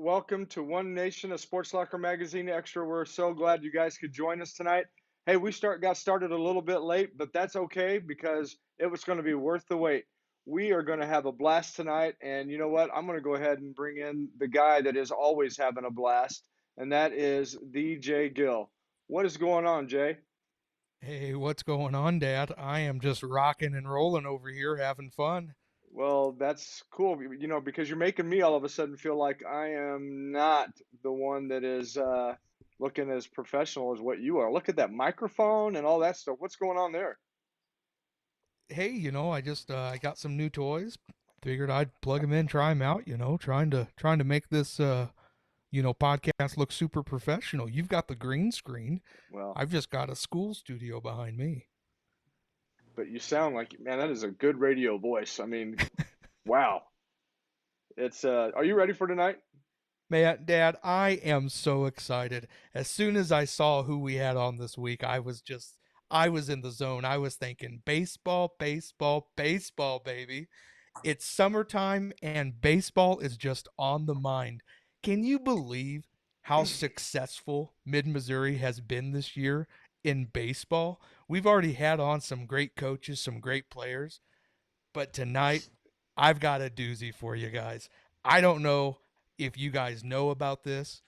Welcome to One Nation, a Sports Locker Magazine Extra. We're so glad you guys could join us tonight. Hey, we got started a little bit late, but that's okay because it was going to be worth the wait. We are going to have a blast tonight, and you know what? I'm going to go ahead and bring in the guy that is always having a blast, and that is the Jay Gill. What is going on, Jay? Hey, what's going on, Dad? I am just rocking and rolling over here, having fun. Well, that's cool, because you're making me all of a sudden feel like I am not the one that is looking as professional as what you are. Look at that microphone and all that stuff. What's going on there? Hey, I got some new toys. Figured I'd plug them in, try them out. Trying to make this podcast look super professional. You've got the green screen. Well, I've just got a school studio behind me. but you sound like, man, that is a good radio voice. I mean, wow. It's are you ready for tonight? Man, Dad, I am so excited. As soon as I saw who we had on this week, I was in the zone. I was thinking baseball, baseball, baseball, baby. It's summertime and baseball is just on the mind. Can you believe how successful Mid Missouri has been this year in baseball? We've already had on some great coaches, some great players, but tonight I've got a doozy for you guys. I don't know if you guys know about this,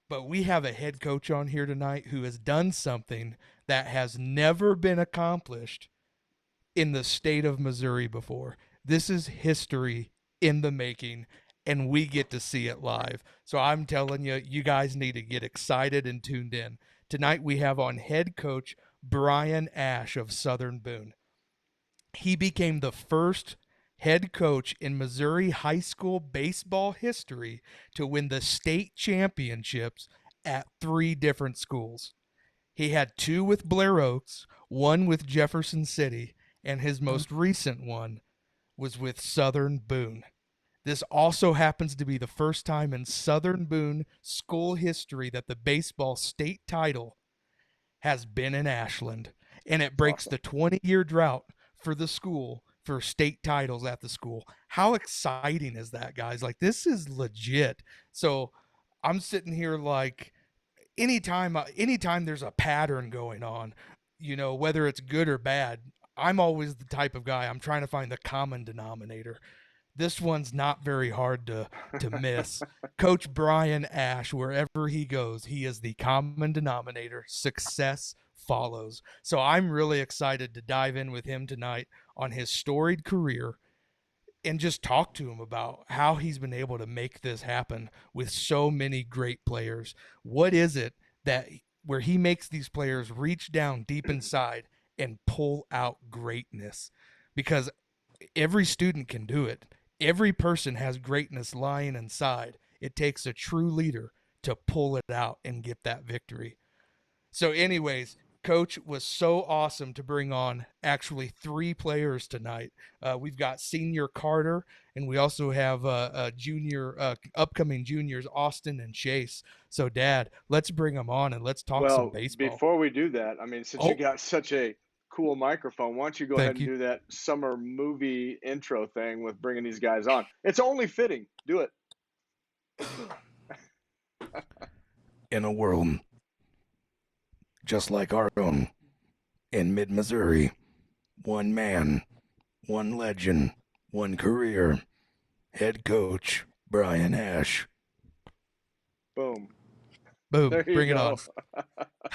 but we have a head coach on here tonight who has done something that has never been accomplished in the state of Missouri before. This is history in the making, and we get to see it live. So I'm telling you, you guys need to get excited and tuned in. Tonight we have on head coach Brian Ash of Southern Boone. He became the first head coach in Missouri high school baseball history to win the state championships at three different schools. He had two with Blair Oaks, one with Jefferson City, and his most recent one was with Southern Boone. This also happens to be the first time in Southern Boone school history that the baseball state title has been in Ashland, and it It's breaks awesome. the 20-year drought for the school for state titles at the school. How exciting is that, guys? Like, this is legit. So I'm sitting here like, anytime there's a pattern going on, whether it's good or bad, I'm always the type of guy, I'm trying to find the common denominator. This one's not very hard to miss. Coach Brian Ash, wherever he goes, he is the common denominator. Success follows. So I'm really excited to dive in with him tonight on his storied career and just talk to him about how he's been able to make this happen with so many great players. What is it that where he makes these players reach down deep inside and pull out greatness? Because every student can do it. Every person has greatness lying inside. It takes a true leader to pull it out and get that victory. So, anyways, Coach was so awesome to bring on actually three players tonight. We've got senior Carter, and we also have upcoming juniors Austin and Chase. So, Dad, let's bring them on and let's talk some Well, baseball. before we do that, I mean, since you Oh, got such a cool microphone, why don't you go ahead thank and you. do that summer movie intro thing with bringing these guys on? It's only fitting. Do it. In a world just like our own in mid Missouri, one man, one legend, one career, head coach Brian Ash. Boom. Boom, There you bring it go. on.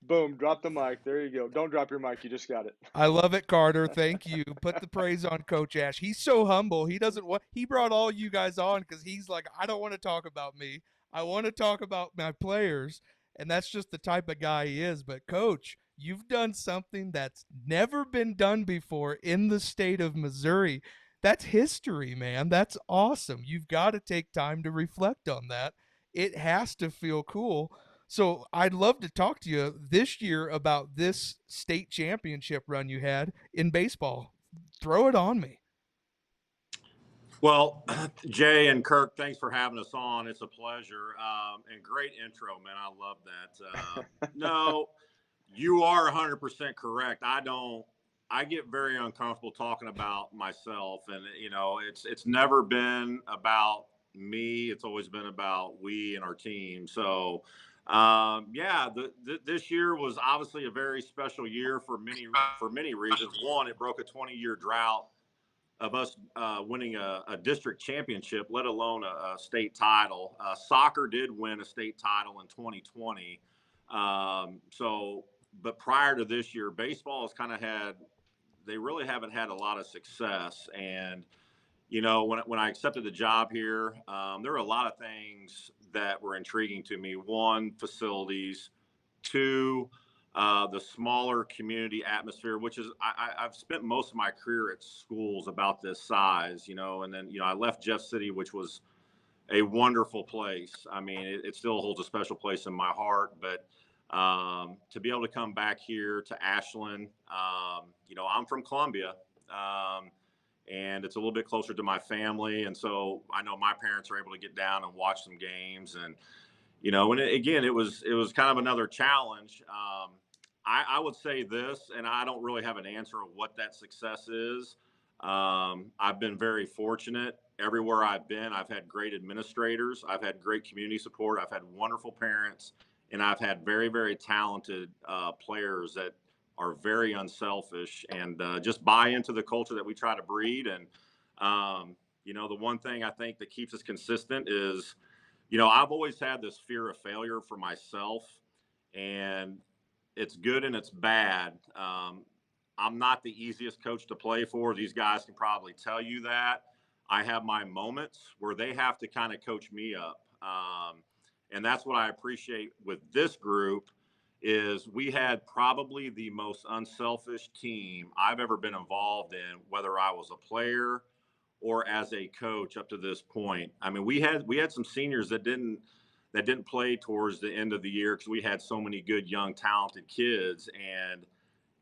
Boom. Drop the mic. There you go. Don't drop your mic. You just got it. I love it, Carter. Thank you. Put the praise on Coach Ash. He's so humble. He doesn't want. He brought all you guys on because he's like, I don't want to talk about me. I want to talk about my players, and that's just the type of guy he is. But Coach, you've done something that's never been done before in the state of Missouri. That's history, man. That's awesome. You've got to take time to reflect on that. It has to feel cool. So I'd love to talk to you this year about this state championship run you had in baseball. Throw it on me. Well, Jay and Kirk, thanks for having us on. It's a pleasure. And great intro, man. I love that. No, you are 100% correct. I get very uncomfortable talking about myself. And, it's never been about me. It's always been about we and our team. So, this year was obviously a very special year for many reasons. One, it broke a 20-year drought of us winning a district championship, let alone a state title. Soccer did win a state title in 2020. But prior to this year, baseball has kind of they really haven't had a lot of success. And, when I accepted the job here, there were a lot of things that were intriguing to me. One, facilities. Two, the smaller community atmosphere, which is I've spent most of my career at schools about this size, and then I left Jeff City, which was a wonderful place. I mean, it still holds a special place in my heart, but to be able to come back here to Ashland, I'm from Columbia. And it's a little bit closer to my family, and so I know my parents are able to get down and watch some games, and again, it was kind of another challenge. I would say this, and I don't really have an answer of what that success is. I've been very fortunate everywhere I've been. I've had great administrators. I've had great community support. I've had wonderful parents, and I've had very, very talented players that are very unselfish and just buy into the culture that we try to breed. And, the one thing I think that keeps us consistent is, I've always had this fear of failure for myself, and it's good and it's bad. I'm not the easiest coach to play for. These guys can probably tell you that. I have my moments where they have to kind of coach me up. And that's what I appreciate with this group is we had probably the most unselfish team I've ever been involved in, whether I was a player or as a coach up to this point. I mean, we had some seniors that didn't play towards the end of the year because we had so many good, young, talented kids, and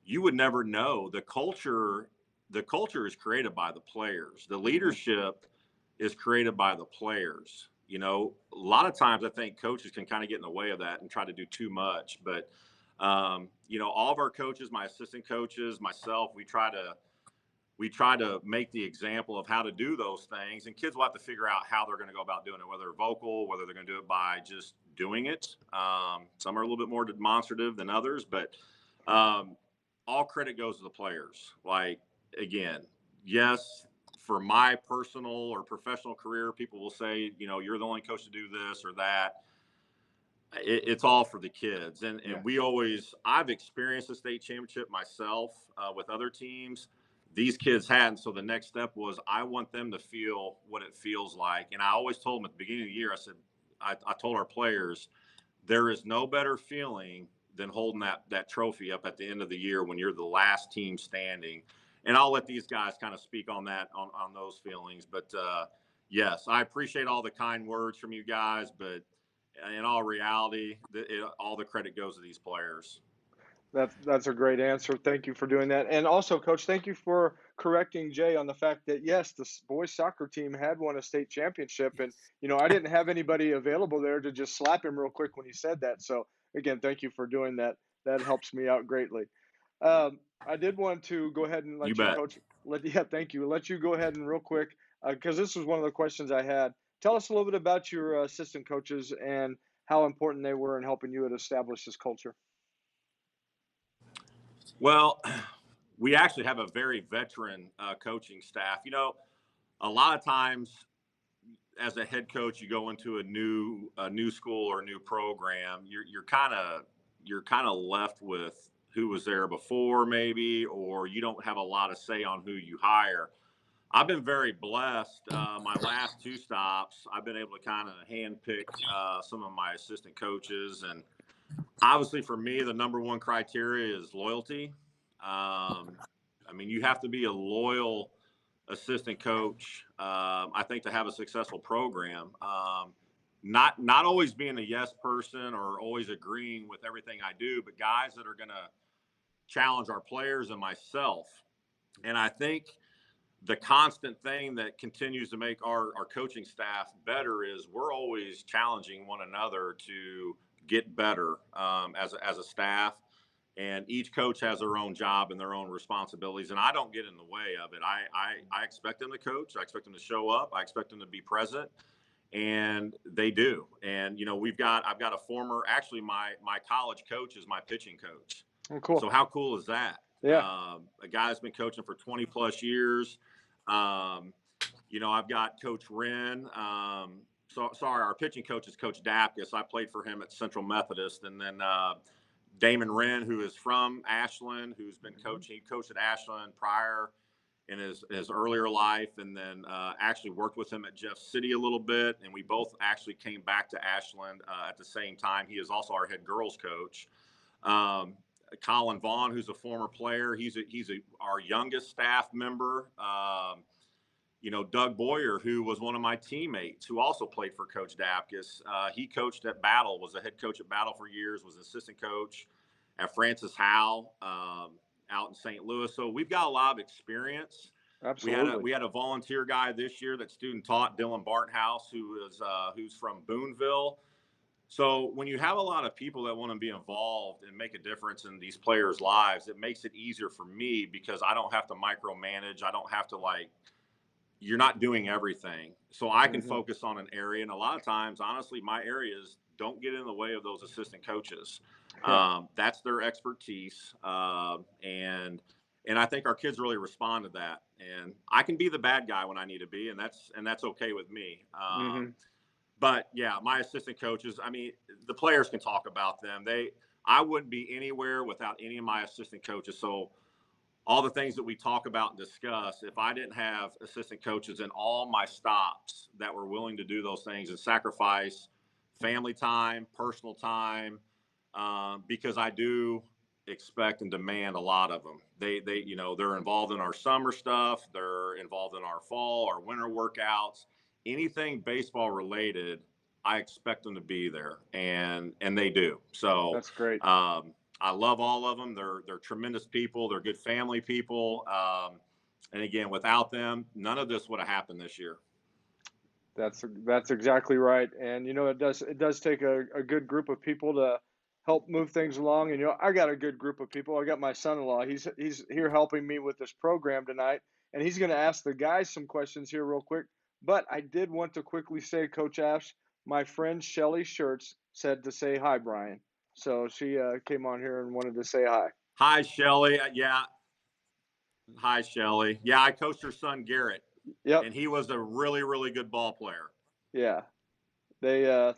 you would never know. The culture is created by the players. The leadership is created by the players. A lot of times I think coaches can kind of get in the way of that and try to do too much. But, all of our coaches, my assistant coaches, myself, we try to make the example of how to do those things, and kids will have to figure out how they're going to go about doing it, whether they're vocal, whether they're going to do it by just doing it. Some are a little bit more demonstrative than others, but all credit goes to the players. Like, again, yes, for my personal or professional career, people will say, you're the only coach to do this or that. It's all for the kids. And I've experienced a state championship myself with other teams. These kids hadn't. So the next step was I want them to feel what it feels like. And I always told them at the beginning of the year, I said, I told our players, there is no better feeling than holding that trophy up at the end of the year when you're the last team standing. And I'll let these guys kind of speak on that, on those feelings. But yes, I appreciate all the kind words from you guys, but in all reality, all the credit goes to these players. That's a great answer. Thank you for doing that. And also, Coach, thank you for correcting Jay on the fact that yes, the boys soccer team had won a state championship, and I didn't have anybody available there to just slap him real quick when he said that. So again, thank you for doing that. That helps me out greatly. I did want to go ahead and You let you, bet. Coach. Thank you. Let you go ahead and real quick because this was one of the questions I had. Tell us a little bit about your assistant coaches and how important they were in helping you to establish this culture. Well, we actually have a very veteran coaching staff. A lot of times as a head coach, you go into a new school or a new program, you're kind of left with who was there before, maybe, or you don't have a lot of say on who you hire. I've been very blessed. My last two stops, I've been able to kind of handpick some of my assistant coaches, and obviously for me, the number one criteria is loyalty. You have to be a loyal assistant coach, I think, to have a successful program. Not always being a yes person or always agreeing with everything I do, but guys that are going to challenge our players and myself. And I think the constant thing that continues to make our coaching staff better is we're always challenging one another to get better as a staff. And each coach has their own job and their own responsibilities, and I don't get in the way of it. I expect them to coach. I expect them to show up. I expect them to be present. and they do. And I've got a former, actually my college coach is my pitching coach. Oh, cool. So how cool is that? Yeah. A guy that's been coaching for 20 plus years. I've got Coach Wren. Sorry, our pitching coach is Coach Dapkus. I played for him at Central Methodist. And then Damon Wren, who is from Ashland, who's been coaching. He coached at Ashland prior in his earlier life, and then actually worked with him at Jeff City a little bit. And we both actually came back to Ashland at the same time. He is also our head girls coach. Colin Vaughn, who's a former player, he's our youngest staff member. Doug Boyer, who was one of my teammates, who also played for Coach Dapkus. He coached at Battle, was the head coach at Battle for years, was assistant coach at Francis Howell out in St. Louis. So we've got a lot of experience. Absolutely. We had a volunteer guy this year that student taught, Dylan Barthouse, who's from Booneville. So when you have a lot of people that want to be involved and make a difference in these players' lives, it makes it easier for me because I don't have to micromanage. I don't have to you're not doing everything. So I can focus on an area. And a lot of times, honestly, my areas don't get in the way of those assistant coaches. That's their expertise. And I think our kids really respond to that. And I can be the bad guy when I need to be, and that's okay with me. But yeah, my assistant coaches, I mean, the players can talk about them. I wouldn't be anywhere without any of my assistant coaches. So all the things that we talk about and discuss, if I didn't have assistant coaches in all my stops that were willing to do those things and sacrifice family time, personal time, because I do expect and demand a lot of them. They're involved in our summer stuff. They're involved in our fall, our winter workouts, anything baseball related. I expect them to be there, and they do. So that's great. I love all of them. They're tremendous people. They're good family people. And again, without them, none of this would have happened this year. That's exactly right. And it does take a good group of people to help move things along. And I got a good group of people. I got my son-in-law. He's here helping me with this program tonight, and he's going to ask the guys some questions here real quick. But I did want to quickly say, Coach Ash, my friend Shelly Shirts said to say hi, Brian. So she came on here and wanted to say hi. Hi, Shelly. Yeah. Hi, Shelly. Yeah, I coached her son, Garrett. Yep. And he was a really, really good ball player. Yeah. They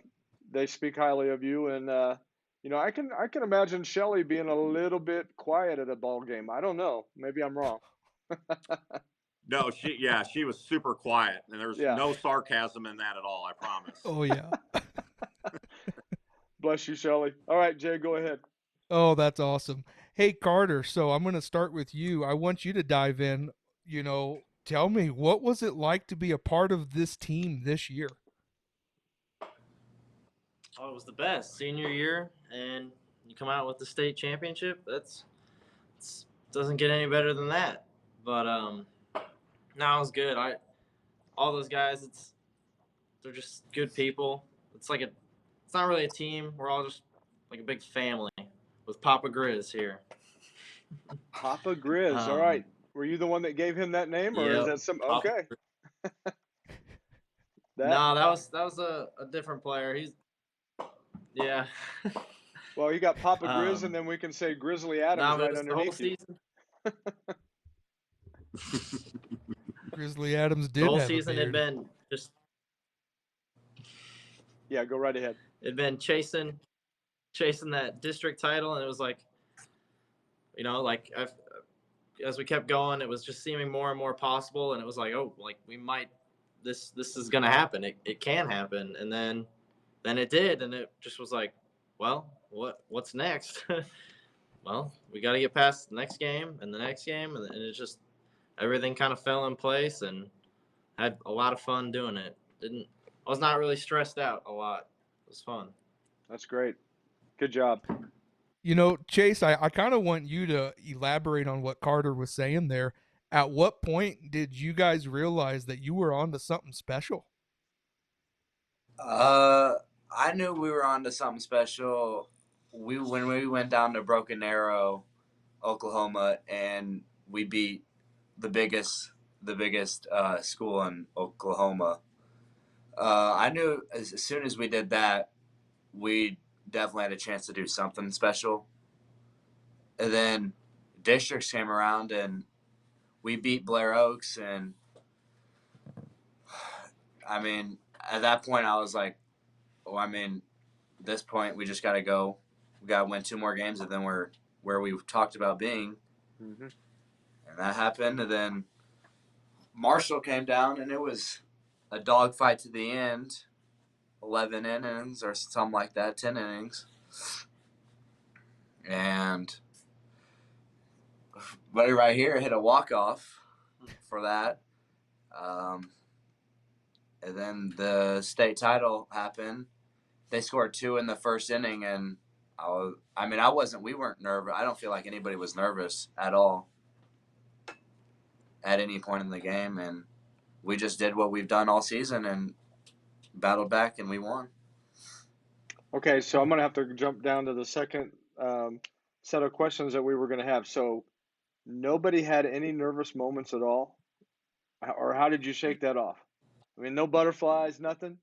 speak highly of you, and I can imagine Shelly being a little bit quiet at a ball game. I don't know. Maybe I'm wrong. No, she was super quiet, and there's no sarcasm in that at all, I promise. Oh, yeah. Bless you, Shelly. All right, Jay, go ahead. Oh, that's awesome. Hey, Carter, so I'm going to start with you. I want you to dive in. Tell me, what was it like to be a part of this team this year? Oh, it was the best. Senior year, and you come out with the state championship. Doesn't get any better than that. But no, it was good. All those guys, they're just good people. It's not really a team. We're all just like a big family with Papa Grizz here. Papa Grizz. All right. Were you the one that gave him that name, or is that some? Okay. No, that was a different player. Yeah. Well, you got Papa Grizz, and then we can say Grizzly Adams right underneath you. Grizzly Adams did. The whole have season a beard. had been just. Yeah, go right ahead. It'd been chasing that district title, and it was as we kept going, it was just seeming more and more possible, and it was we might. This is gonna happen. It can happen, and then it did, and it just was well, what's next? Well, we got to get past the next game and the next game, and it just everything kind of fell in place, and had a lot of fun doing it. I was not really stressed out a lot. It was fun. That's great. Good job. Chase, I kind of want you to elaborate on what Carter was saying there. At what point did you guys realize that you were on to something special? I knew we were on to something special. When we went down to Broken Arrow, Oklahoma, and we beat the biggest school in Oklahoma. I knew as soon as we did that, we definitely had a chance to do something special. And then districts came around and we beat Blair Oaks. And I mean, at that point, I was like, well, I mean, at this point, we just got to go. We got to win 2 more games, and then we're where we talked about being. Mm-hmm. And that happened. And then Marshall came down, and it was a dogfight to the end. 11 innings or something like that, 10 innings. And buddy right here hit a walk-off for that. And then the state title happened. They scored 2 in the first inning, and we weren't nervous. I don't feel like anybody was nervous at all at any point in the game. And we just did what we've done all season and battled back, and we won. Okay, so I'm going to have to jump down to the second set of questions that we were going to have. So nobody had any nervous moments at all? Or how did you shake that off? I mean, no butterflies, nothing?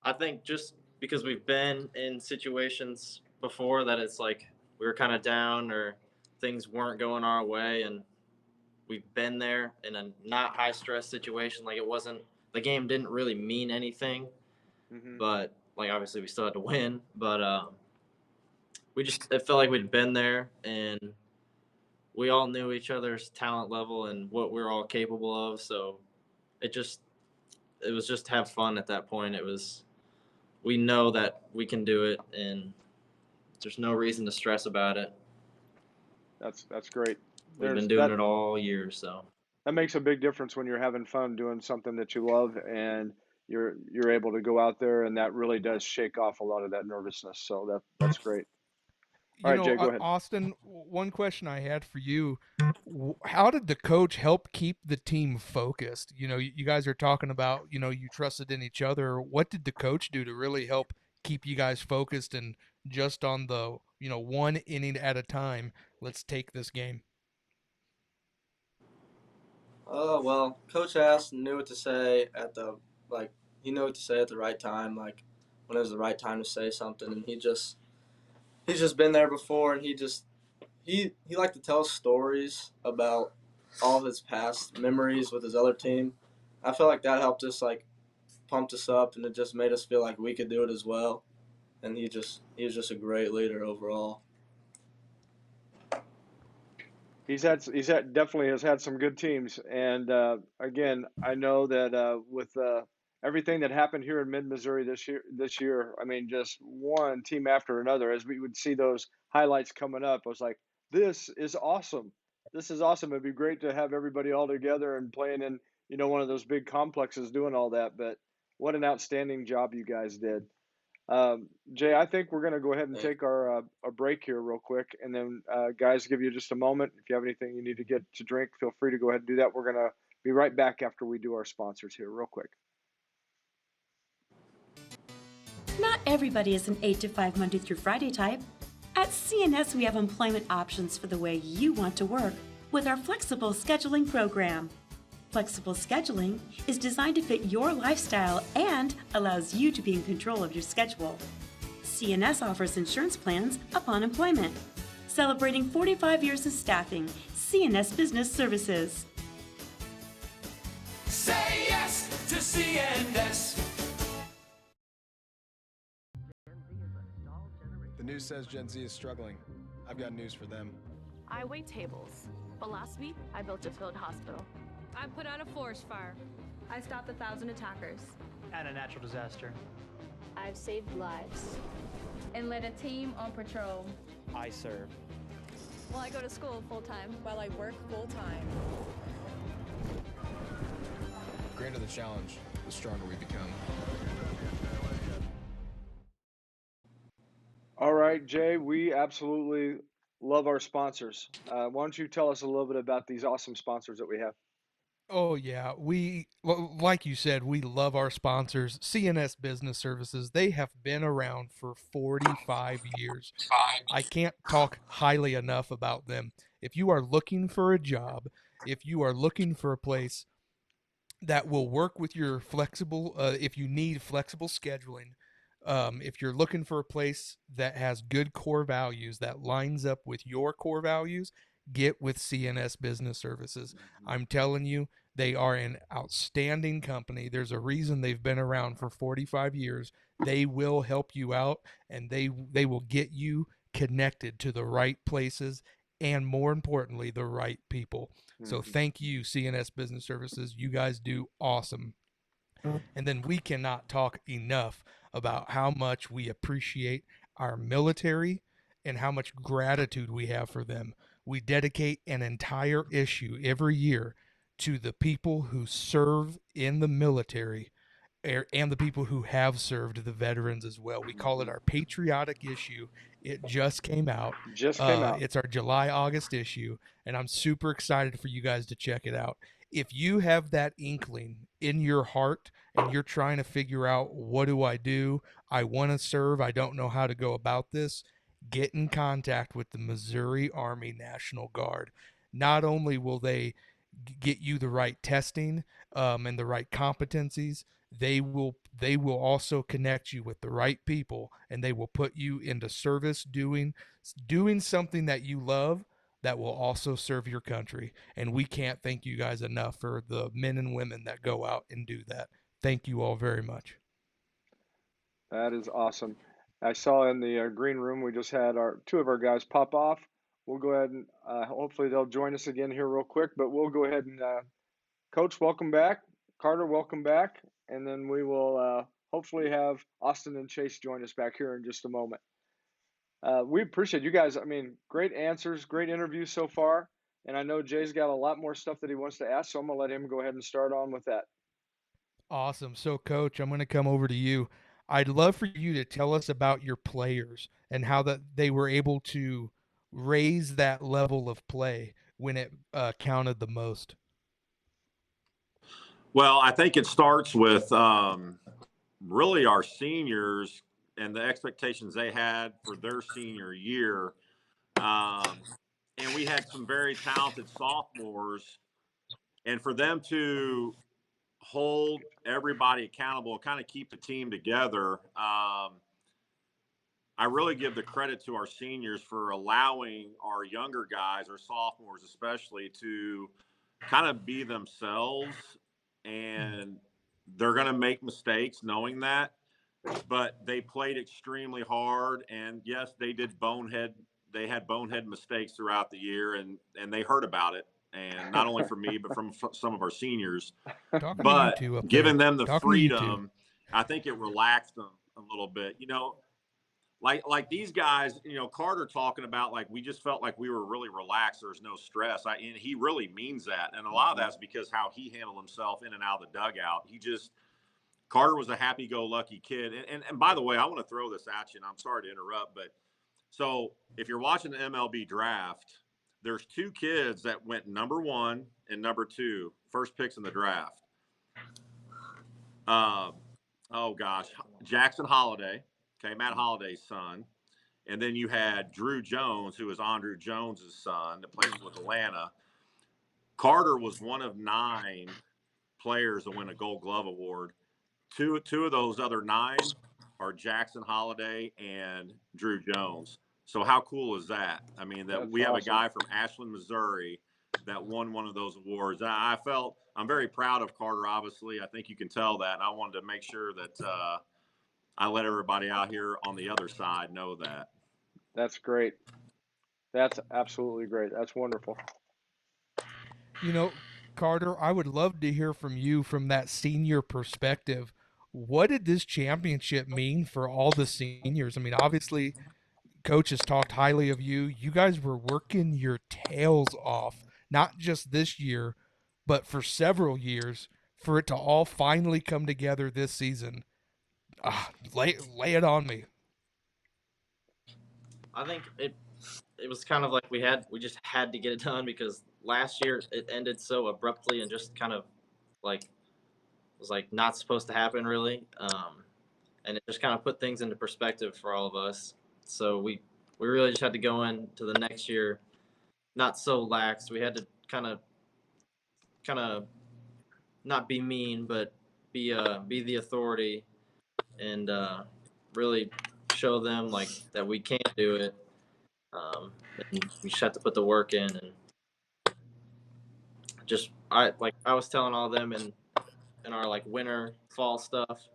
I think just because we've been in situations before that it's like we were kind of down or things weren't going our way, and we've been there in a not high stress situation. Like, it wasn't, the game didn't really mean anything, Mm-hmm. but like obviously we still had to win. But it felt like we'd been there, and we all knew each other's talent level and what we were all capable of. So it was just have fun at that point. We know that we can do it, and there's no reason to stress about it. That's great. We've been doing it all year, so that makes a big difference when you're having fun doing something that you love, and you're able to go out there, and that really does shake off a lot of that nervousness. So that's great. All right, Jay, go ahead. Austin, one question I had for you. How did the coach help keep the team focused? You guys are talking about, you trusted in each other. What did the coach do to really help keep you guys focused and just on the, one inning at a time, let's take this game? Well, Coach Ass knew what to say he knew what to say at the right time, like when it was the right time to say something, and he's just been there before, and he liked to tell stories about all of his past memories with his other team. I feel like that helped us, like, pumped us up, and it just made us feel like we could do it as well. And he was just a great leader overall. Definitely has had some good teams, and again, I know that with everything that happened here in Mid Missouri this year, I mean, just one team after another. As we would see those highlights coming up, I was like, "This is awesome! This is awesome!" It'd be great to have everybody all together and playing in one of those big complexes doing all that. But what an outstanding job you guys did. Jay, I think we're going to go ahead and take our a break here real quick, and then guys, give you just a moment. If you have anything you need to get to drink, feel free to go ahead and do that. We're going to be right back after we do our sponsors here real quick. Not everybody is an 8 to 5 Monday through Friday type. At CNS, we have employment options for the way you want to work with our flexible scheduling program. Flexible scheduling is designed to fit your lifestyle and allows you to be in control of your schedule. CNS offers insurance plans upon employment. Celebrating 45 years of staffing, CNS Business Services. Say yes to CNS. The news says Gen Z is struggling. I've got news for them. I wait tables, but last week I built a field hospital. I put out a forest fire. I stopped 1,000 attackers. And a natural disaster. I've saved lives. And led a team on patrol. I serve. Well, I go to school full-time. While I work full-time. The greater the challenge, the stronger we become. All right, Jay, we absolutely love our sponsors. Why don't you tell us a little bit about these awesome sponsors that we have? Oh, yeah. Like you said, we love our sponsors. CNS Business Services, they have been around for 45 years. I can't talk highly enough about them. If you are looking for a job, if you are looking for a place that will work with your flexible, if you need flexible scheduling. If you're looking for a place that has good core values that lines up with your core values, get with CNS Business Services. I'm telling you, they are an outstanding company. There's a reason they've been around for 45 years. They will help you out, and they will get you connected to the right places, and more importantly, the right people. So thank you, CNS Business Services. You guys do awesome. And then we cannot talk enough about how much we appreciate our military and how much gratitude we have for them. We dedicate an entire issue every year to the people who serve in the military and the people who have served, the veterans as well. We call it our patriotic issue. It just came out. Just came out. It's our July August issue, and I'm super excited for you guys to check it out. If you have that inkling in your heart and you're trying to figure out, what do I do? I want to serve. I don't know how to go about this. Get in contact with the Missouri Army National Guard. Not only will they get you the right testing and the right competencies, they will also connect you with the right people, and they will put you into service doing something that you love that will also serve your country. And we can't thank you guys enough for the men and women that go out and do that. Thank you all very much. That is awesome. I saw in the green room we just had our two of our guys pop off. We'll go ahead and hopefully they'll join us again here real quick. But we'll go ahead and Coach, welcome back. Carter, welcome back. And then we will hopefully have Austin and Chase join us back here in just a moment. We appreciate you guys. I mean, great answers, great interviews so far. And I know Jay's got a lot more stuff that he wants to ask, so I'm going to let him go ahead and start on with that. Awesome. So, Coach, I'm going to come over to you. I'd love for you to tell us about your players and how that they were able to raise that level of play when it counted the most. Well, I think it starts with really our seniors and the expectations they had for their senior year. And we had some very talented sophomores, and for them to hold everybody accountable and kind of keep the team together, I really give the credit to our seniors for allowing our younger guys, our sophomores especially, to kind of be themselves. And they're going to make mistakes knowing that, but they played extremely hard. And yes, they had bonehead mistakes throughout the year, and they heard about it. And not only from me, but from some of our seniors. Talking But to you two up giving there. them the Talking to you two. freedom, I think it relaxed them a little bit. You know, like these guys, you know, Carter talking about, like, we just felt like we were really relaxed. There's no stress. And he really means that. And a lot of that's because how he handled himself in and out of the dugout. Carter was a happy-go-lucky kid. And by the way, I want to throw this at you, and I'm sorry to interrupt, but so if you're watching the MLB draft, there's two kids that went number 1 and number 2, first picks in the draft. Oh gosh, Jackson Holiday, okay, Matt Holiday's son. And then you had Drew Jones, who is Andrew Jones's son, that plays with Atlanta. Carter was one of 9 players to win a Gold Glove award. Two of those other 9 are Jackson Holiday and Drew Jones. So how cool is that? I mean, that we have a guy from Ashland, Missouri that won one of those awards. I'm very proud of Carter, obviously. I think you can tell that. And I wanted to make sure that I let everybody out here on the other side know that. That's great. That's absolutely great. That's wonderful. You know, Carter, I would love to hear from you from that senior perspective. What did this championship mean for all the seniors? I mean, obviously, Coach has talked highly of you. You guys were working your tails off, not just this year, but for several years, for it to all finally come together this season. Lay it on me. I think it was kind of like we just had to get it done because last year it ended so abruptly and just kind of like was like not supposed to happen really, and it just kind of put things into perspective for all of us. So we really just had to go into the next year not so lax. We had to kind of not be mean, but be the authority and really show them like that we can do it. And we just have to put the work in and just I was telling all of them in our like winter fall stuff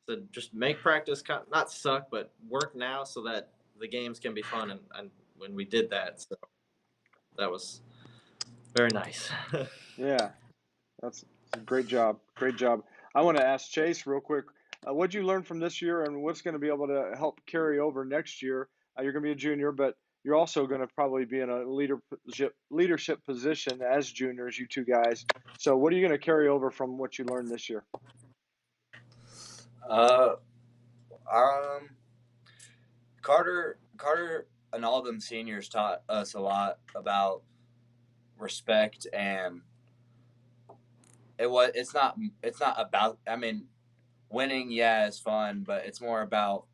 to just make practice not suck but work now so that the games can be fun and when we did that, so that was very nice. Yeah, that's a great job. Great job. I want to ask Chase real quick. What'd you learn from this year, and what's going to be able to help carry over next year? You're going to be a junior, but you're also going to probably be in a leadership position as juniors, you two guys. So, what are you going to carry over from what you learned this year? Carter and all them seniors taught us a lot about respect, and it's not about, I mean, winning, yeah, is fun, but it's more about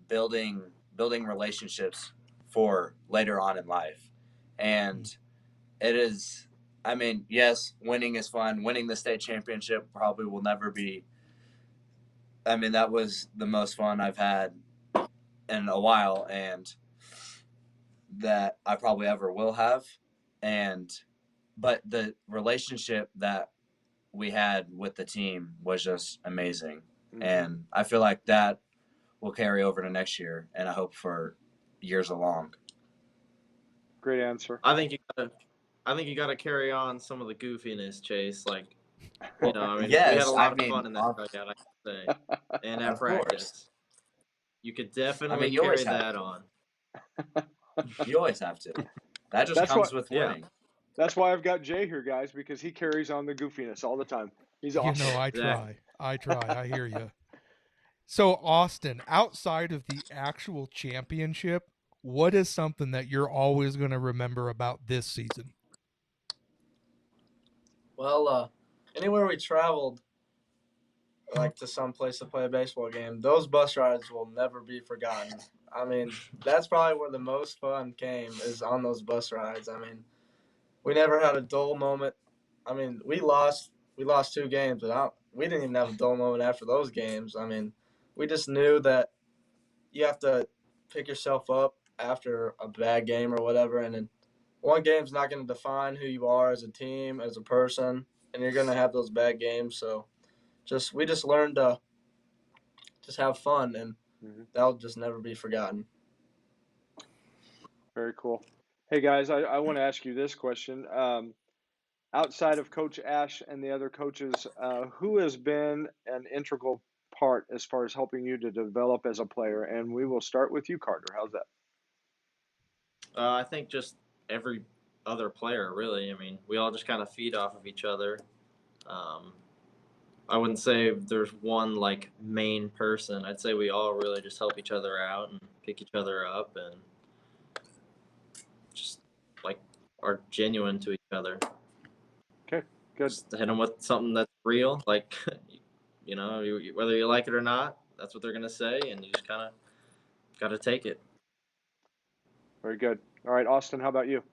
building relationships for later on in life. And it is, I mean, yes, winning is fun. Winning the state championship probably will never be, I mean, that was the most fun I've had in a while, and that I probably ever will have. But the relationship that we had with the team was just amazing. Mm-hmm. And I feel like that will carry over to next year, and I hope for years along. Great answer. I think you gotta carry on some of the goofiness, Chase. Like, you know, I mean, yes, we had a lot of fun in that dugout, I can say, and at practice. Course. You could definitely carry that on. You always have to. That just comes with winning. Yeah. That's why I've got Jay here, guys, because he carries on the goofiness all the time. He's awesome. You know, I try. I hear you. So, Austin, outside of the actual championship, what is something that you're always going to remember about this season? Well, anywhere we traveled, like to some place to play a baseball game, those bus rides will never be forgotten. I mean, that's probably where the most fun came, is on those bus rides. I mean, we never had a dull moment. I mean, we lost 2 games, but we didn't even have a dull moment after those games. I mean, we just knew that you have to pick yourself up after a bad game or whatever, and then one game's not going to define who you are as a team, as a person, and you're going to have those bad games. So we just learned to just have fun, and that'll just never be forgotten. Very cool. Hey, guys, I want to ask you this question. Outside of Coach Ash and the other coaches, who has been an integral part as far as helping you to develop as a player? And we will start with you, Carter. How's that? I think just every other player, really. I mean, we all just kind of feed off of each other. I wouldn't say there's one like main person. I'd say we all really just help each other out and pick each other up and just like are genuine to each other. Okay, good. Just hit them with something that's real, like you know, whether you like it or not, that's what they're gonna say, and you just kind of got to take it. Very good. All right, Austin, how about you?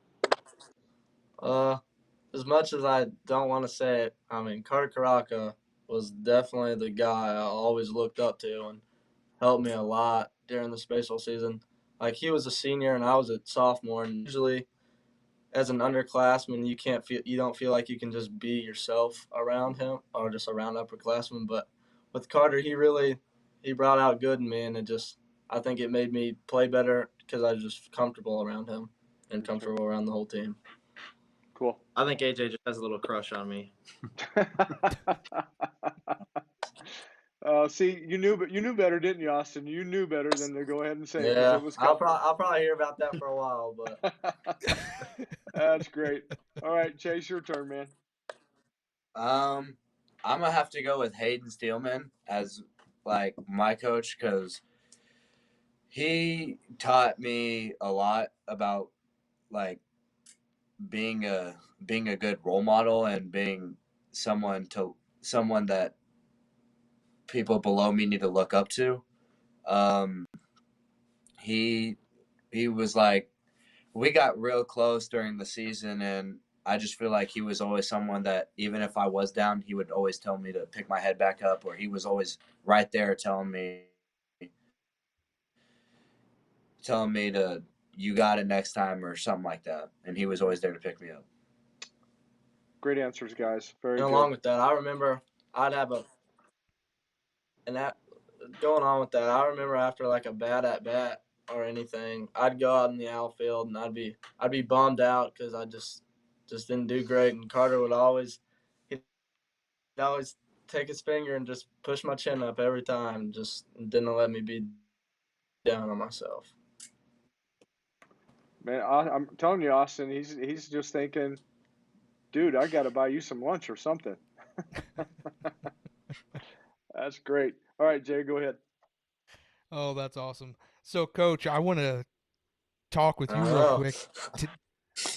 As much as I don't want to say it, I mean, Carter Caracca was definitely the guy I always looked up to and helped me a lot during the baseball season. Like, he was a senior and I was a sophomore, and usually as an underclassman, you don't feel like you can just be yourself around him or just around upperclassmen. But with Carter, he brought out good in me, and I think it made me play better because I was just comfortable around him and comfortable around the whole team. Cool. I think AJ just has a little crush on me. See, you knew better, didn't you, Austin? You knew better than to go ahead and say it because it was I'll probably hear about that for a while, but that's great. All right, Chase, your turn, man. I'm gonna have to go with Hayden Steelman as like my coach because he taught me a lot about like being a good role model and being someone that people below me need to look up to. He was like, we got real close during the season, and I just feel like he was always someone that even if I was down, he would always tell me to pick my head back up, or he was always right there telling me to you got it next time or something like that. And he was always there to pick me up. Great answers, guys. Very And good. along with that, I remember I'd have going on with that, I remember after like a bad at bat or anything, I'd go out in the outfield and I'd be bummed out because I just didn't do great. And Carter would always take his finger and just push my chin up every time, just didn't let me be down on myself. Man, I'm telling you, Austin, he's just thinking, dude, I got to buy you some lunch or something. That's great. All right, Jay, go ahead. Oh, that's awesome. So, Coach, I want to talk with you real Oh. quick.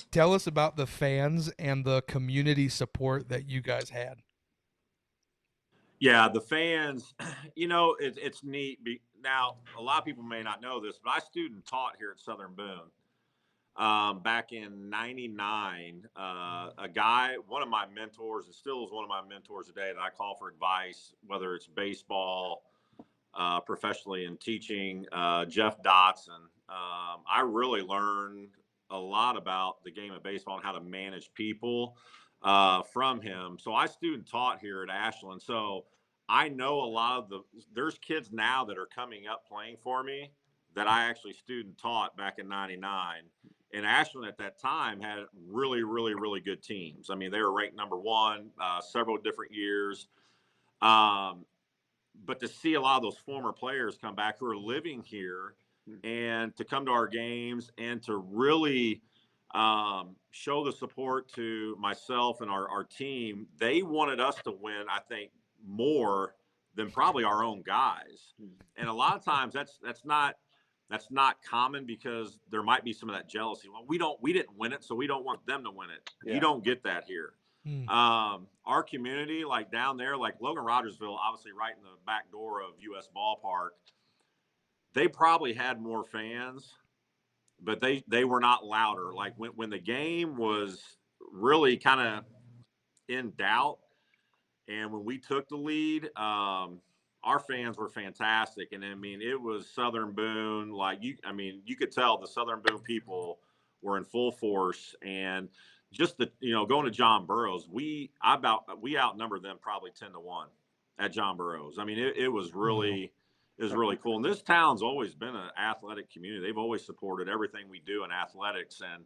Tell us about the fans and the community support that you guys had. Yeah, the fans, it's neat. Now, a lot of people may not know this, but I student taught here at Southern Boone. Back in '99, a guy, one of my mentors, and still is one of my mentors today that I call for advice, whether it's baseball, professionally in teaching, Jeff Dotson. I really learned a lot about the game of baseball and how to manage people from him. So I student taught here at Ashland. So I know a lot of there's kids now that are coming up playing for me that I actually student taught back in '99. And Ashland at that time had really, really, really good teams. I mean, they were ranked number one several different years. But to see a lot of those former players come back who are living here and to come to our games and to really show the support to myself and our team, they wanted us to win, I think, more than probably our own guys. And a lot of times that's not common because there might be some of that jealousy. Well, we didn't win it, so we don't want them to win it. Yeah. You don't get that here. Our community, like down there, like Logan Rogersville, obviously right in the back door of US Ballpark, they probably had more fans, but they were not louder. Like when the game was really kind of in doubt, and when we took the lead, our fans were fantastic. And I mean, it was Southern Boone. You could tell the Southern Boone people were in full force. And just going to John Burroughs, we outnumbered them probably 10-1 at John Burroughs. I mean, it was really cool. And this town's always been an athletic community. They've always supported everything we do in athletics, and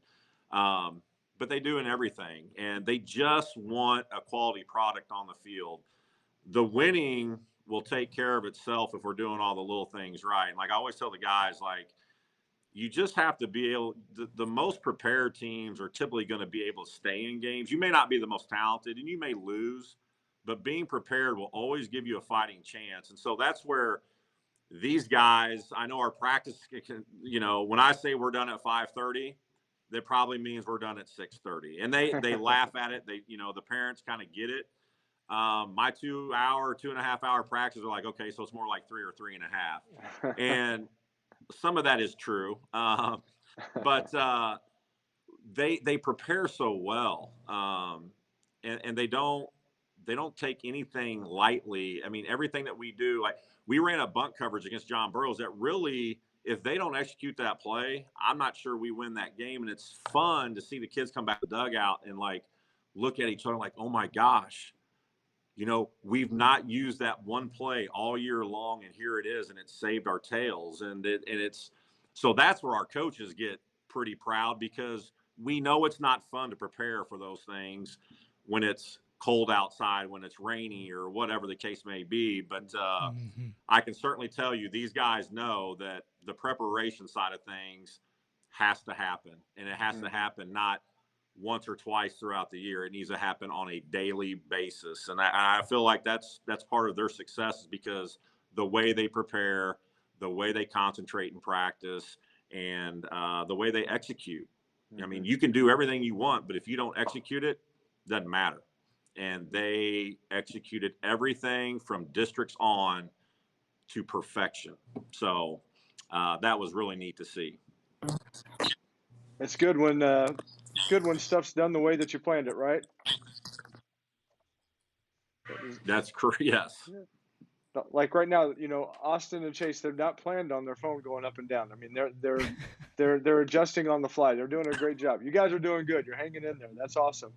but they do in everything, and they just want a quality product on the field. The winning will take care of itself if we're doing all the little things right. And like I always tell the guys, like, you just have to be able, the most prepared teams are typically going to be able to stay in games. You may not be the most talented and you may lose, but being prepared will always give you a fighting chance. And so that's where these guys, I know our practice can, when I say we're done at 5:30, that probably means we're done at 6:30, and they laugh at it. They, the parents kind of get it. My 2.5 hour practice are like, okay, so it's more like 3 or 3.5, and some of that is true. But they prepare so well, and they don't take anything lightly. I mean, everything that we do, like we ran a bunt coverage against John Burroughs that really, if they don't execute that play, I'm not sure we win that game. And it's fun to see the kids come back to the dugout and like look at each other like, oh my gosh, we've not used that one play all year long, and here it is, and it saved our tails. And it's so that's where our coaches get pretty proud, because we know it's not fun to prepare for those things when it's cold outside, when it's rainy, or whatever the case may be. But I can certainly tell you, these guys know that the preparation side of things has to happen, and it has to happen not once or twice throughout the year. It needs to happen on a daily basis. And I feel like that's part of their success, is because the way they prepare, the way they concentrate and practice, and the way they execute. I mean, you can do everything you want, but if you don't execute it, it doesn't matter. And they executed everything from districts on to perfection. So that was really neat to see. It's good when good when stuff's done the way that you planned it, right? That's correct. Yes. Like right now, Austin and Chase, they're not planned on their phone going up and down. I mean, they're adjusting on the fly. They're doing a great job. You guys are doing good. You're hanging in there. That's awesome.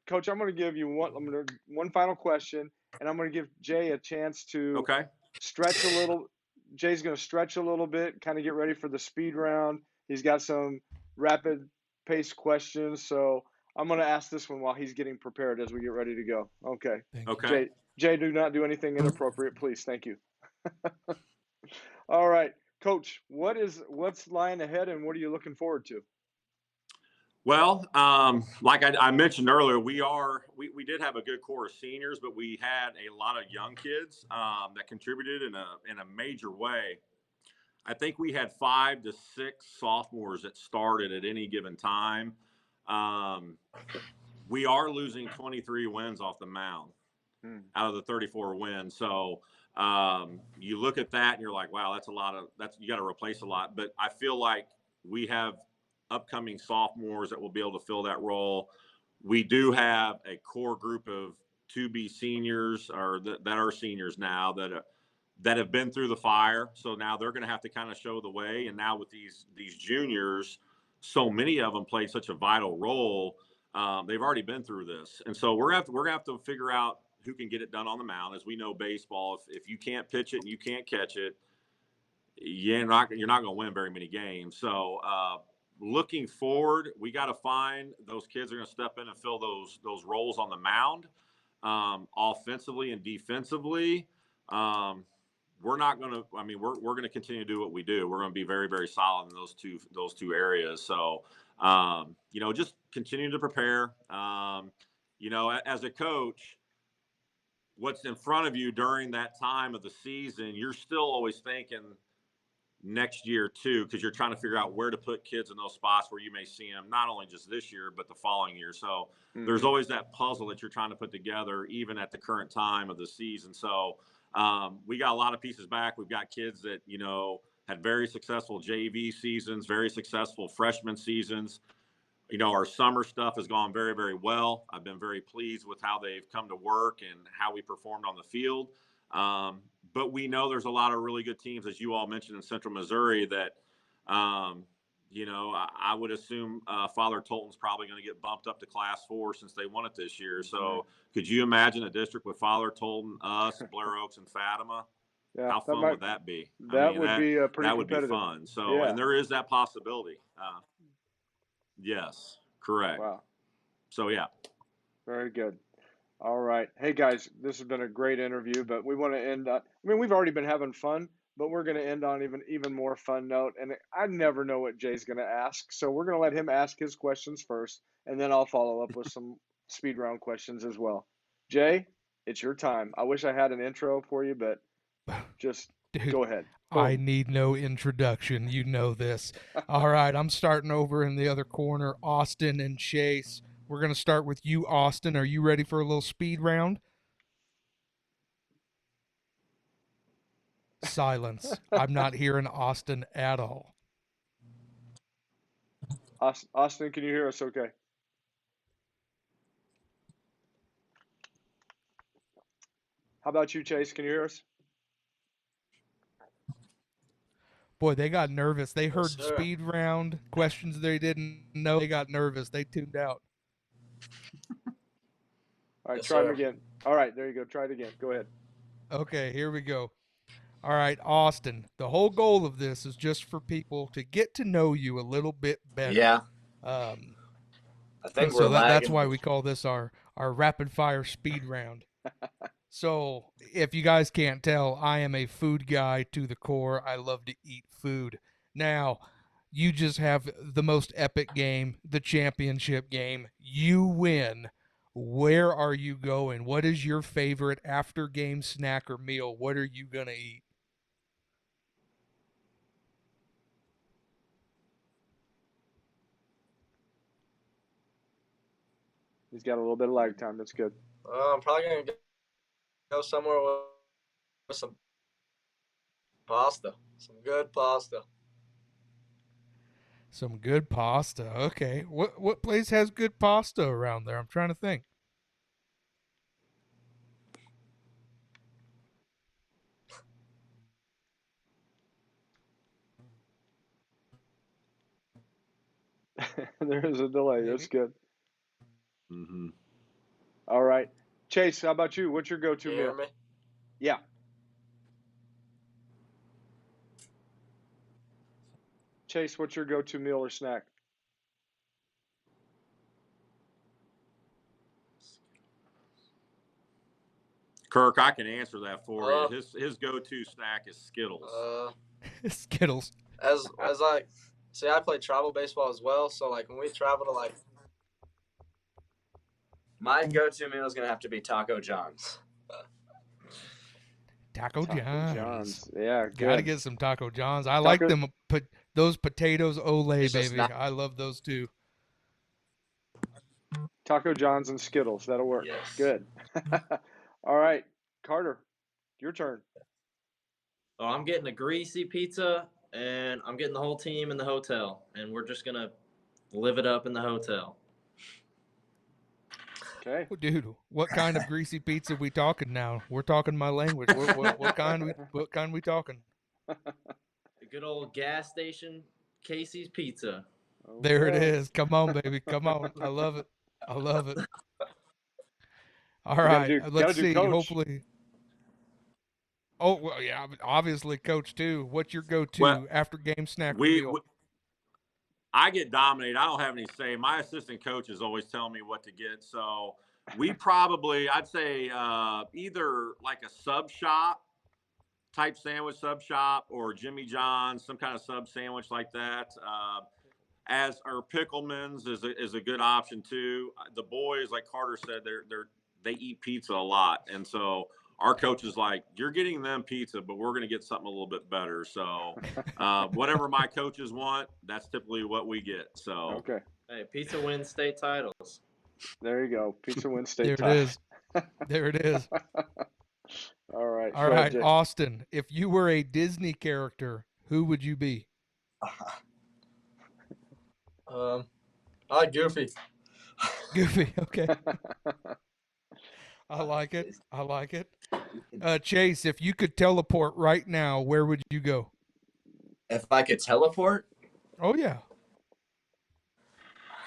Coach, I'm gonna give you one final question, and I'm gonna give Jay a chance to Okay. stretch a little. Jay's gonna stretch a little bit, kind of get ready for the speed round. He's got some rapid pace questions, so I'm gonna ask this one while he's getting prepared as we get ready to go. Okay. Okay. Jay, do not do anything inappropriate, please. Thank you. All right, Coach, what's lying ahead, and what are you looking forward to? Well, like I mentioned earlier, we did have a good core of seniors, but we had a lot of young kids that contributed in a major way. I think we had 5 to 6 sophomores that started at any given time. We are losing 23 wins off the mound out of the 34 wins. So you look at that and you're like, wow, you got to replace a lot. But I feel like we have upcoming sophomores that will be able to fill that role. We do have a core group of to-be seniors or that are seniors now that have been through the fire. So now they're going to have to kind of show the way. And now with these juniors, so many of them played such a vital role. They've already been through this, and so we're gonna have to figure out who can get it done on the mound. As we know, baseball, if you can't pitch it and you can't catch it, you're not going to win very many games. So looking forward, we got to find those kids that are going to step in and fill those roles on the mound, offensively and defensively. We're not going to. I mean, we're going to continue to do what we do. We're going to be very, very solid in those two areas. So, just continue to prepare. As a coach, what's in front of you during that time of the season, you're still always thinking next year too, because you're trying to figure out where to put kids in those spots where you may see them not only just this year but the following year. So there's always that puzzle that you're trying to put together even at the current time of the season. So we got a lot of pieces back. We've got kids that had very successful JV seasons, very successful freshman seasons. Our summer stuff has gone very, very well. I've been very pleased with how they've come to work and how we performed on the field. But we know there's a lot of really good teams, as you all mentioned, in Central Missouri that, I would assume Father Tolton's probably going to get bumped up to Class 4 since they won it this year. So could you imagine a district with Father Tolton, us, Blair Oaks, and Fatima? Yeah, How fun would that be? That would be pretty that would be competitive. fun. So, and there is that possibility. Yes, correct. Wow. So, yeah. Very good. All right. Hey, guys, this has been a great interview, but we want to end on, we've already been having fun, but we're going to end on even more fun note. And I never know what Jay's going to ask. So we're going to let him ask his questions first, and then I'll follow up with some speed round questions as well. Jay, it's your time. I wish I had an intro for you, but just go ahead. Boom. I need no introduction. You know this. All right, I'm starting over in the other corner, Austin and Chase. We're going to start with you, Austin. Are you ready for a little speed round? Silence. I'm not hearing Austin at all. Austin, can you hear us okay? How about you, Chase? Can you hear us? Boy, they got nervous. They heard speed round questions they didn't know. They got nervous. They tuned out. All right, try them again. All right, there you go. Try it again. Go ahead. Okay, here we go. All right, Austin. The whole goal of this is just for people to get to know you a little bit better. Yeah. I think so that's why we call this our rapid fire speed round. So if you guys can't tell, I am a food guy to the core. I love to eat food. Now, you just have the most epic game, the championship game. You win. Where are you going? What is your favorite after game snack or meal? What are you going to eat? He's got a little bit of lag time. That's good. I'm probably going to go somewhere with some pasta. Some good pasta. Some good pasta. Okay. What place has good pasta around there? I'm trying to think. There is a delay. Maybe. That's good. Mm-hmm. All right. Chase, how about you? What's your go-to You hear meal? me? Yeah. Chase, what's your go-to meal or snack? Kirk, I can answer that for you. Uh, His go-to snack is Skittles. Skittles. As I see, I play travel baseball as well. So like when we travel to like, My go-to meal is gonna have to be Taco John's. Taco John's. Yeah, Gotta good. get some Taco John's. I like Taco, them. Those potatoes, Olay, It's just baby. not. I love those too. Taco John's and Skittles. That'll work. Yes. Good. All right, Carter, your turn. Oh, I'm getting a greasy pizza, and I'm getting the whole team in the hotel, and we're just gonna live it up in the hotel. Okay. Oh, dude, what kind of greasy pizza we talking now? We're talking my language. What kind we talking? A good old gas station Casey's Pizza. There it Okay. is. Come on, baby. Come on. I love it. I love it. All We right. gotta Let's do see. coach. Hopefully. Oh, well, yeah. Obviously, coach too. What's your go-to Well, after game snack or we meal? I get dominated. I don't have any say. My assistant coaches always tell me what to get. So we probably, I'd say, either like a sub shop type sandwich, sub shop, or Jimmy John's, some kind of sub sandwich like that. As our Pickleman's is a good option too. The boys, like Carter said, they eat pizza a lot, and so our coach is like, "You're getting them pizza, but we're going to get something a little bit better." So, whatever my coaches want, that's typically what we get. So, Okay. Hey, pizza wins state titles. There you go. Pizza wins state There it tie. is. There it is. All right. All Go ahead, right, Jay. Austin. If you were a Disney character, who would you be? I like Goofy. Goofy. Okay. I like it. I like it. Chase, if you could teleport right now, where would you go? If I could teleport, Oh yeah.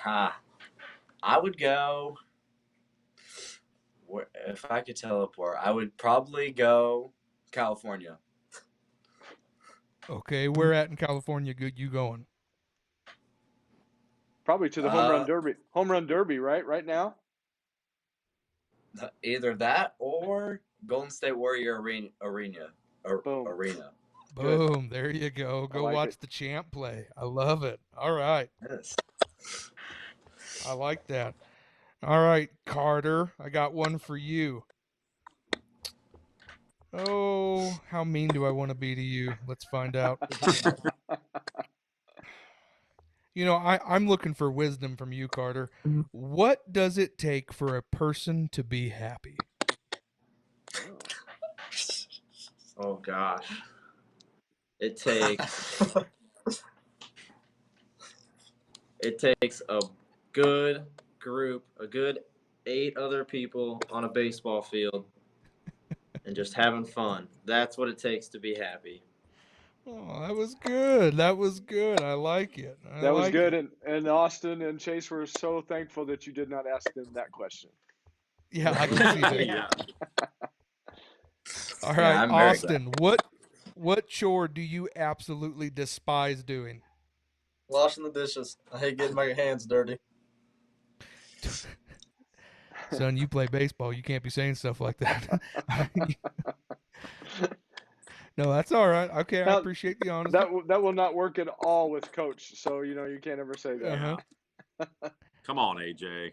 I would go. If I could teleport, I would probably go California. Okay, where at in California you going? Probably to the home run derby. Home run derby, right? Right now. Either that or Golden State Warrior Arena. Boom. Arena. Boom. There you go. I Go like watch it. the champ play. I love it. All right. Yes. I like that. All right, Carter. I got one for you. Oh, how mean do I want to be to you? Let's find out. You know, I'm looking for wisdom from you, Carter. What does it take for a person to be happy? Oh gosh. It takes a good group, a good 8 other people on a baseball field and just having fun. That's what it takes to be happy. Oh, that was good. That was good. I like it. That was good. And Austin and Chase were so thankful that you did not ask them that question. Yeah, I can see that. Yeah. All right, I'm very Austin, what chore do you absolutely despise doing? Washing the dishes. I hate getting my hands dirty. Son, you play baseball. You can't be saying stuff like that. No, that's all right. Okay, I appreciate the honesty. That will not work at all with Coach. So you can't ever say that. Uh-huh. Come on, AJ.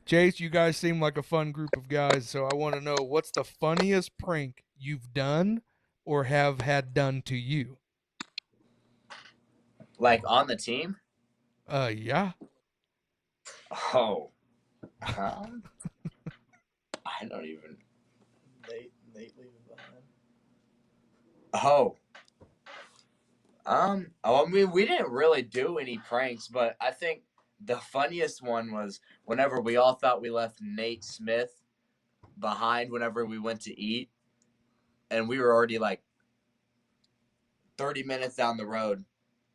Chase, you guys seem like a fun group of guys, so I want to know what's the funniest prank you've done or have had done to you? Like on the team? Yeah. Oh. I don't even. Nate leaving behind. Oh. I mean, we didn't really do any pranks, but I think the funniest one was whenever we all thought we left Nate Smith behind whenever we went to eat, and we were already like 30 minutes down the road,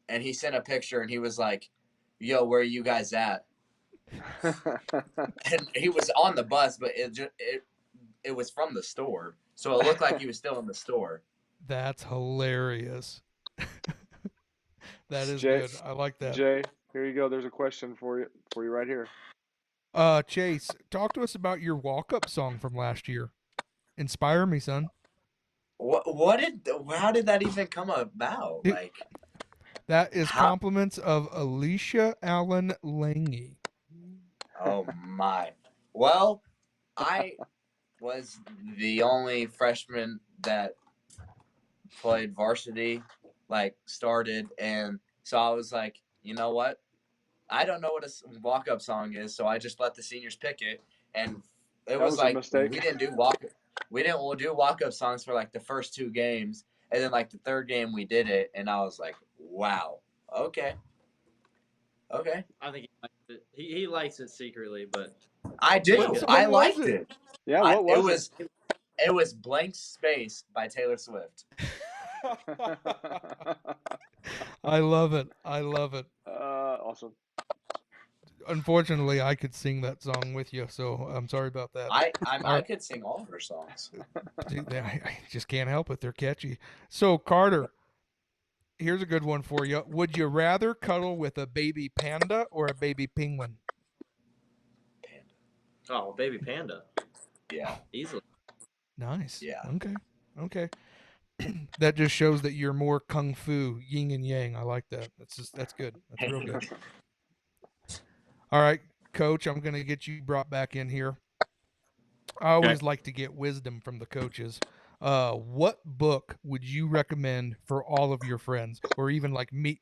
and he sent a picture and he was like, "Yo, where are you guys at?" And he was on the bus, but it was from the store, so it looked like he was still in the store. That's hilarious. That is Jay, good. I like that. Jay, here you go. There's a question for you right here. Chase, talk to us about your walk-up song from last year. Inspire me, son. How did that even come about? Dude, Like, that is how? compliments of Alicia Allen Lange. Oh my. Well, I was the only freshman that played varsity, like started, and so I was like, you know what? I don't know what a walk-up song is, so I just let the seniors pick it, and it was a like mistake. we didn't do walk-up songs for like the first 2 games, and then like the 3rd game we did it, and I was like, wow, okay. I think he likes it. He likes it secretly, but I do. What song I was liked it? it. Yeah, what was It was Blank Space by Taylor Swift. I love it. I love it. Awesome. Unfortunately, I could sing that song with you, so I'm sorry about that. I could sing all of her songs. Dude, I just can't help it. They're catchy. So, Carter, here's a good one for you. Would you rather cuddle with a baby panda or a baby penguin? Oh, baby panda. Yeah. Easily. Nice. Yeah. Okay. That just shows that you're more kung fu, yin and yang. I like that. That's good. That's real good. All right, Coach, I'm going to get you brought back in here. I always like to get wisdom from the coaches. What book would you recommend for all of your friends, or even like me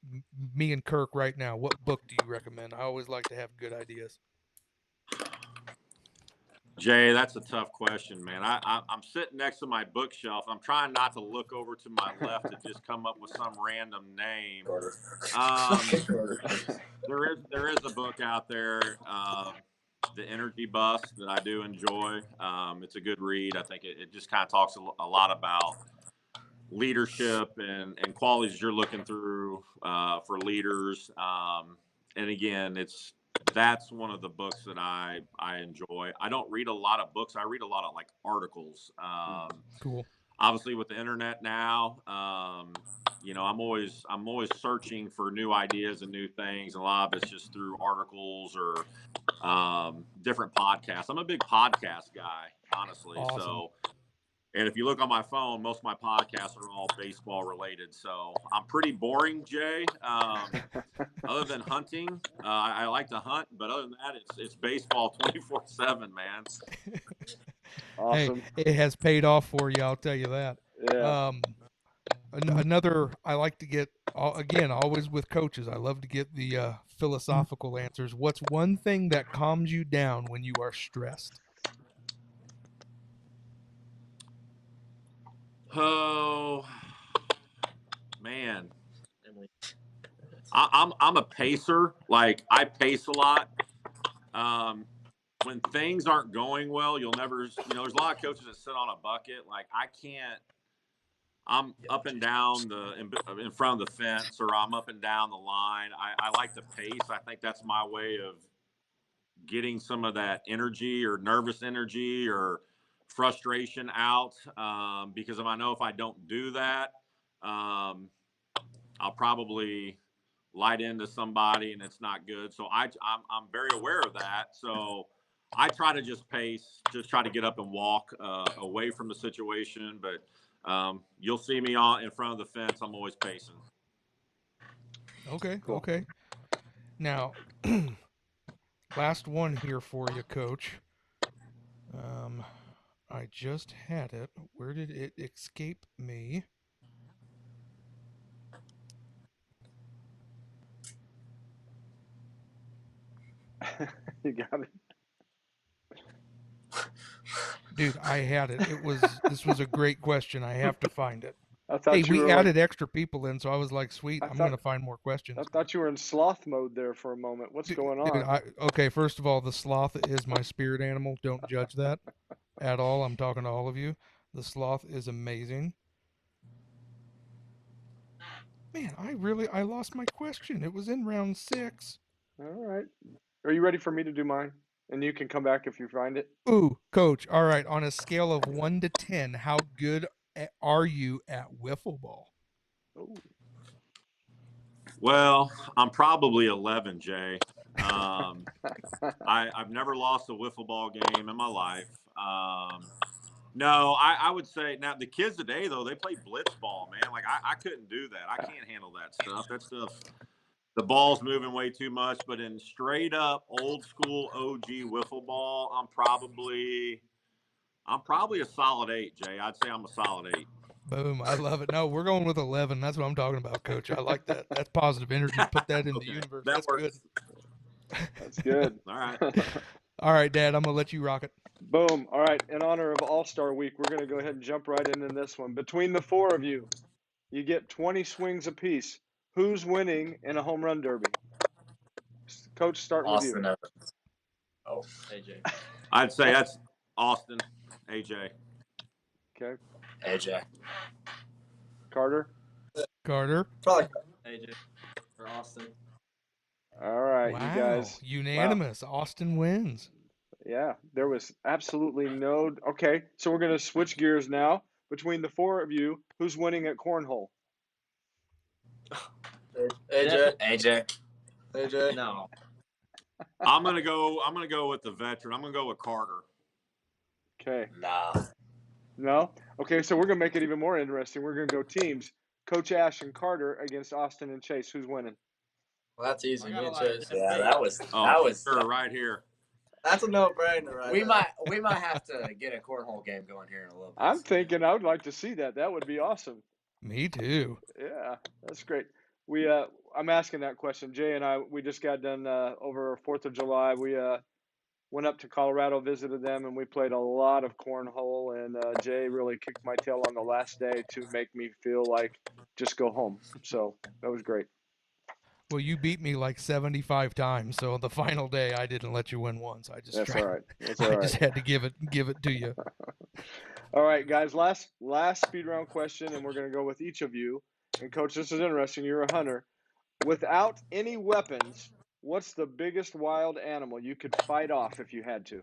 and Kirk right now? What book do you recommend? I always like to have good ideas. Jay, that's a tough question, man. I'm sitting next to my bookshelf. I'm trying not to look over to my left to just come up with some random name. There is a book out there, The Energy Bus, that I do enjoy. It's a good read. I think it just kind of talks a lot about leadership and qualities you're looking through for leaders. And again, that's one of the books that I enjoy. I don't read a lot of books. I read a lot of like articles. Cool. Obviously, with the internet now, I'm always searching for new ideas and new things. A lot of it's just through articles or different podcasts. I'm a big podcast guy, honestly. Awesome. So. And if you look on my phone, most of my podcasts are all baseball related. So I'm pretty boring, Jay. Other than hunting, I like to hunt, but other than that, it's baseball 24/7, man. Awesome. Hey, it has paid off for you. I'll tell you that. Yeah. Another, I like to get, again, always with coaches, I love to get the philosophical answers. What's one thing that calms you down when you are stressed? Oh man, I'm a pacer. Like I pace a lot. When things aren't going well, you'll never. There's a lot of coaches that sit on a bucket. Like I can't. I'm up and down in front of the fence, or I'm up and down the line. I like to pace. I think that's my way of getting some of that energy or nervous energy or frustration out, because if I know if I don't do that, I'll probably light into somebody and it's not good. So I'm very aware of that. So I try to just pace, just try to get up and walk away from the situation. But you'll see me in front of the fence. I'm always pacing. Okay. Cool. Okay. Now, last one here for you, Coach. I just had it. Where did it escape me? You got it. Dude, I had it. This was a great question. I have to find it. I thought Hey, you we were added extra people in, so I was like, sweet, I I'm thought gonna find more questions. I thought you were in sloth mode there for a moment. What's going Dude, on? okay, first of all, the sloth is my spirit animal. Don't judge that at all. I'm talking to all of you. The sloth is amazing. Man, I lost my question. It was in round 6. All right. Are you ready for me to do mine? And you can come back if you find it. Ooh, coach. All right, on a scale of 1 to 10, how good are you at wiffle ball? Ooh. Well, I'm probably 11, Jay. I've never lost a wiffle ball game in my life. No, I would say now the kids today though they play blitz ball, man. Like I couldn't do that. I can't handle that stuff. That stuff, the ball's moving way too much. But in straight up old school OG wiffle ball, I'm probably a solid 8, Jay. I'd say I'm a solid 8. Boom, I love it. No, we're going with 11. That's what I'm talking about, coach. I like that. That's positive energy. Put that in the Okay, universe. that That's works. good. That's good. All right. All right, Dad, I'm going to let you rock it. Boom. All right. In honor of All-Star Week, we're going to go ahead and jump right into this one. Between the 4 of you, you get 20 swings apiece. Who's winning in a home run derby? Coach, starting with you. Austin Evans. Oh, AJ. I'd say that's Austin, AJ. Okay. AJ. Carter? Carter? Probably AJ or Austin. All right, Wow, you guys. unanimous. Wow. Austin wins. Yeah, there was absolutely no. Okay, so we're going to switch gears now. Between the 4 of you, who's winning at cornhole? AJ. AJ. AJ. No. I'm gonna go with the veteran. I'm gonna go with Carter. Okay. Nah. No? Okay, so we're going to make it even more interesting. We're going to go teams. Coach Ash and Carter against Austin and Chase. Who's winning? Well, that's easy. Me and Chase. Yeah, that was sure, right here. That's a no-brainer, right? We might have to get a cornhole game going here in a little bit. I'm thinking I would like to see that. That would be awesome. Me too. Yeah, that's great. I'm asking that question. Jay and I, we just got done over 4th of July. We went up to Colorado, visited them, and we played a lot of cornhole. And Jay really kicked my tail on the last day to make me feel like just go home. So that was great. Well, you beat me like 75 times, so the final day I didn't let you win once. I just That's all right. That's all I right. just had to give it to you. All right, guys. Last speed round question, and we're going to go with each of you. And coach, this is interesting. You're a hunter. Without any weapons, what's the biggest wild animal you could fight off if you had to?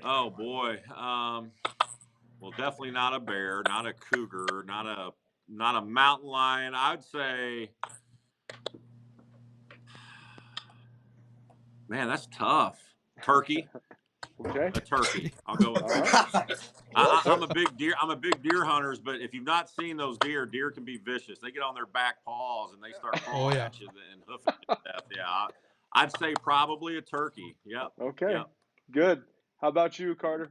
Oh boy. Well, definitely not a bear, not a cougar, not a mountain lion. I'd say, man, that's tough. Turkey. Okay. A turkey. I'll go with that. I'm a big deer hunter, but if you've not seen those deer can be vicious. They get on their back paws and they start crawling at you and hoofing you to death. Yeah, I'd say probably a turkey. Yep. Okay. Yep. Good. How about you, Carter?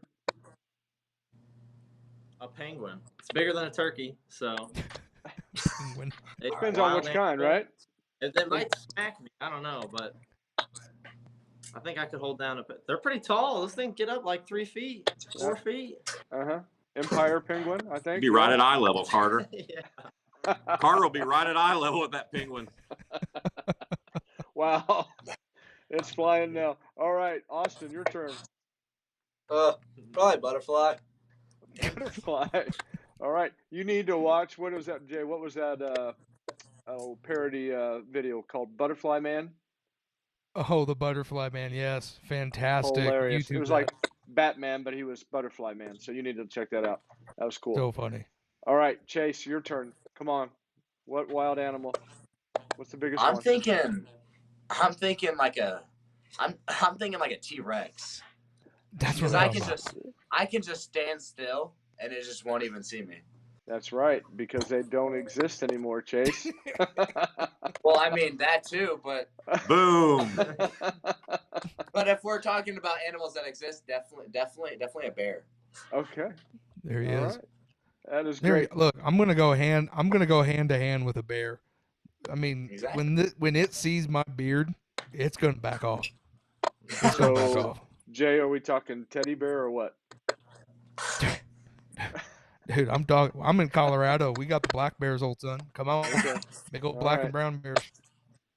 A penguin. It's bigger than a turkey, so. Penguin. Depends on which kind, right? They might smack me. I don't know, but I think I could hold down they're pretty tall. This thing get up like 3 feet, 4 feet. Empire penguin, I think. Be right at eye level, Carter. Yeah. Carter will be right at eye level with that penguin. Wow. It's flying now. All right, Austin, your turn. Probably butterfly. Butterfly. All right. You need to watch, what was that, Jay? What was that parody video called? Butterfly Man? Oh, the Butterfly Man. Yes. Fantastic. Hilarious. YouTube It was like Batman, but he was Butterfly Man. So you need to check that out. That was cool. So funny. All right, Chase, your turn. Come on. What wild animal? What's the biggest I'm one? thinking like a T-Rex. That's what I can just stand still and it just won't even see me. That's right, because they don't exist anymore, Chase. Well, I mean that too, but boom. But if we're talking about animals that exist, definitely a bear. Okay. There he is. Right. That is great. Look, I'm gonna go hand to hand with a bear. I mean, exactly. when it sees my beard, it's gonna back off. It's gonna back off. Jay, are we talking teddy bear or what? Dude, I'm in Colorado. We got the black bears, old son. Come on, Okay. big old All black right. and brown bears.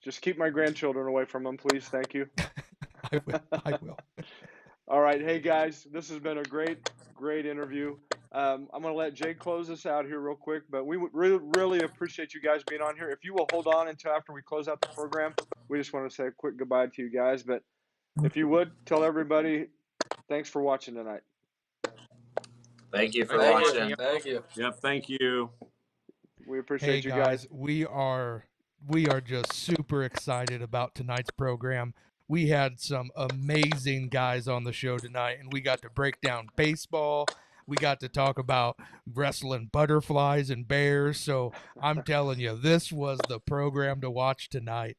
Just keep my grandchildren away from them, please. Thank you. I will. I will. All right. Hey, guys, this has been a great interview. I'm going to let Jay close us out here real quick, but we would really appreciate you guys being on here. If you will hold on until after we close out the program, we just want to say a quick goodbye to you guys. But if you would, tell everybody thanks for watching tonight. Thank you for Thank you. watching. Thank you. Yep. Thank you. We appreciate Hey you guys. guys, we are just super excited about tonight's program. We had some amazing guys on the show tonight, and we got to break down baseball. We got to talk about wrestling butterflies and bears. So I'm telling you, this was the program to watch tonight.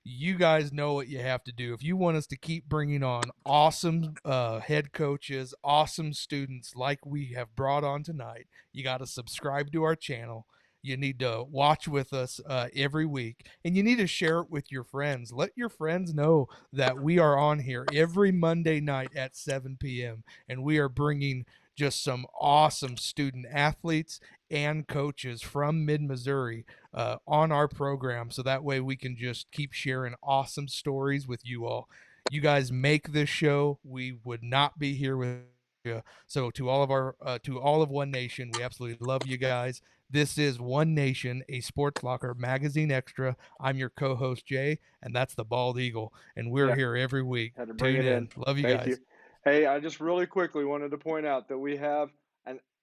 You guys know what you have to do. If you want us to keep bringing on awesome head coaches, awesome students like we have brought on tonight, you got to subscribe to our channel. You need to watch with us every week, and you need to share it with your friends. Let your friends know that we are on here every Monday night at 7 p.m., and we are bringing just some awesome student athletes and coaches from mid-Missouri on our program, so that way we can just keep sharing awesome stories with you all. You guys make this show. We would not be here with you. So to all of One Nation, we absolutely love you guys. This is One Nation, a Sports Locker magazine extra. I'm your co-host Jay, and that's the Bald Eagle, and we're here every week. Had to bring Tune it in. Love you Thank guys. you. Hey, I just really quickly wanted to point out that we have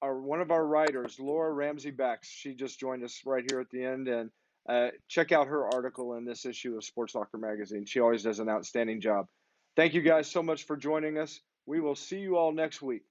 one of our writers, Laura Ramsey Backs. She just joined us right here at the end, and check out her article in this issue of Sports Locker magazine. She always does an outstanding job. Thank you guys so much for joining us. We will see you all next week.